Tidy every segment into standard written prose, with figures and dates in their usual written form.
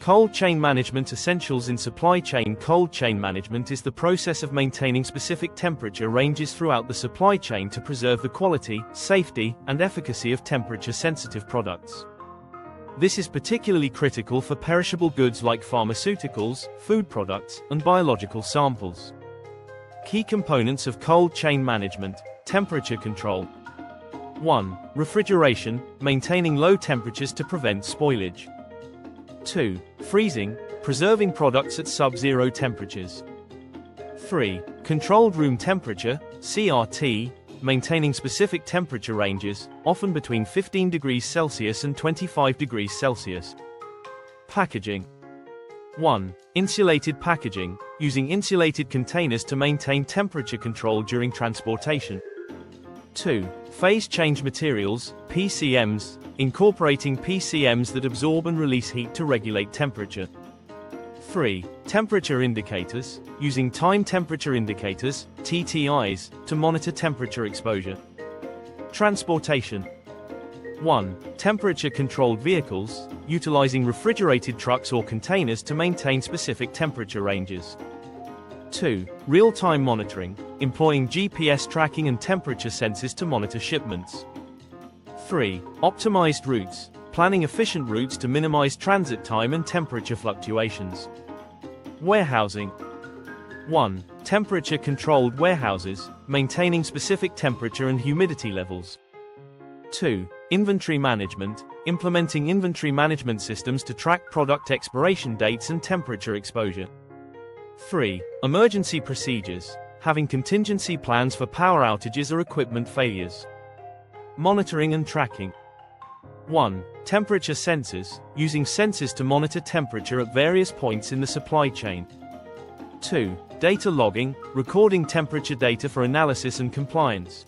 Cold chain management essentials in supply chain. Cold chain management is the process of maintaining specific temperature ranges throughout the supply chain to preserve the quality, safety, and efficacy of temperature-sensitive products. This is particularly critical for perishable goods like pharmaceuticals, food products, and biological samples. Key components of cold chain management: temperature control. 1. Refrigeration, maintaining low temperatures to prevent spoilage. 2. Freezing, preserving products at sub-zero temperatures. 3. Controlled room temperature, CRT, maintaining specific temperature ranges, often between 15 degrees Celsius and 25 degrees Celsius. Packaging. 1. Insulated packaging, using insulated containers to maintain temperature control during transportation. 2. Phase change materials, PCMs, incorporating PCMs that absorb and release heat to regulate temperature. 3. Temperature indicators, using time temperature indicators, TTIs, to monitor temperature exposure. Transportation. 1. Temperature-controlled vehicles, utilizing refrigerated trucks or containers to maintain specific temperature ranges. 2. Real-time monitoring, employing GPS tracking and temperature sensors to monitor shipments. 3. Optimized routes, planning efficient routes to minimize transit time and temperature fluctuations. Warehousing. 1. Temperature-controlled warehouses, maintaining specific temperature and humidity levels. 2. Inventory management, implementing inventory management systems to track product expiration dates and temperature exposure. 3. Emergency procedures, having contingency plans for power outages or equipment failures. Monitoring and tracking. 1. Temperature sensors, using sensors to monitor temperature at various points in the supply chain. 2. Data logging, recording temperature data for analysis and compliance.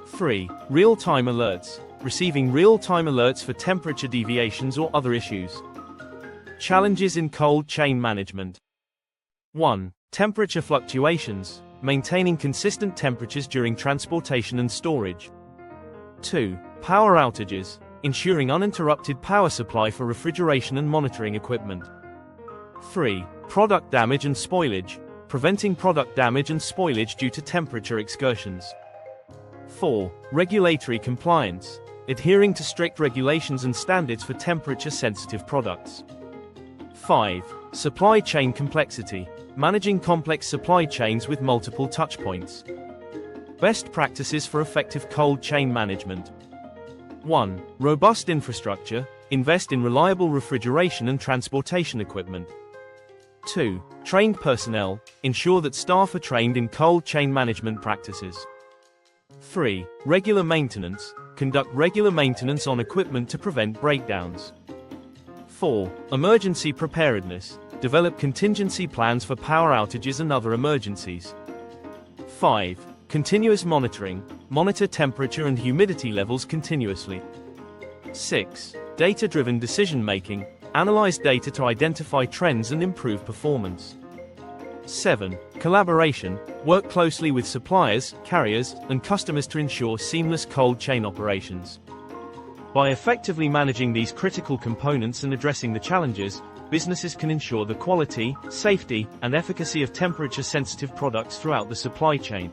3. Real-time alerts, receiving real-time alerts for temperature deviations or other issues. Challenges in cold chain management. 1. Temperature fluctuations, maintaining consistent temperatures during transportation and storage. 2. Power outages, ensuring uninterrupted power supply for refrigeration and monitoring equipment. 3. Product damage and spoilage, preventing product damage and spoilage due to temperature excursions. 4. Regulatory compliance, adhering to strict regulations and standards for temperature-sensitive products. 5. Supply chain complexity, managing complex supply chains with multiple touchpoints. Best practices for effective cold chain management. 1. Robust infrastructure, invest in reliable refrigeration and transportation equipment. 2. Trained personnel, ensure that staff are trained in cold chain management practices. 3. Regular maintenance, conduct regular maintenance on equipment to prevent breakdowns. 4. Emergency preparedness, develop contingency plans for power outages and other emergencies. 5. Continuous monitoring, monitor temperature and humidity levels continuously. 6. Data-driven decision-making, analyze data to identify trends and improve performance. 7. Collaboration, work closely with suppliers, carriers, and customers to ensure seamless cold chain operations. By effectively managing these critical components and addressing the challenges, businesses can ensure the quality, safety, and efficacy of temperature-sensitive products throughout the supply chain.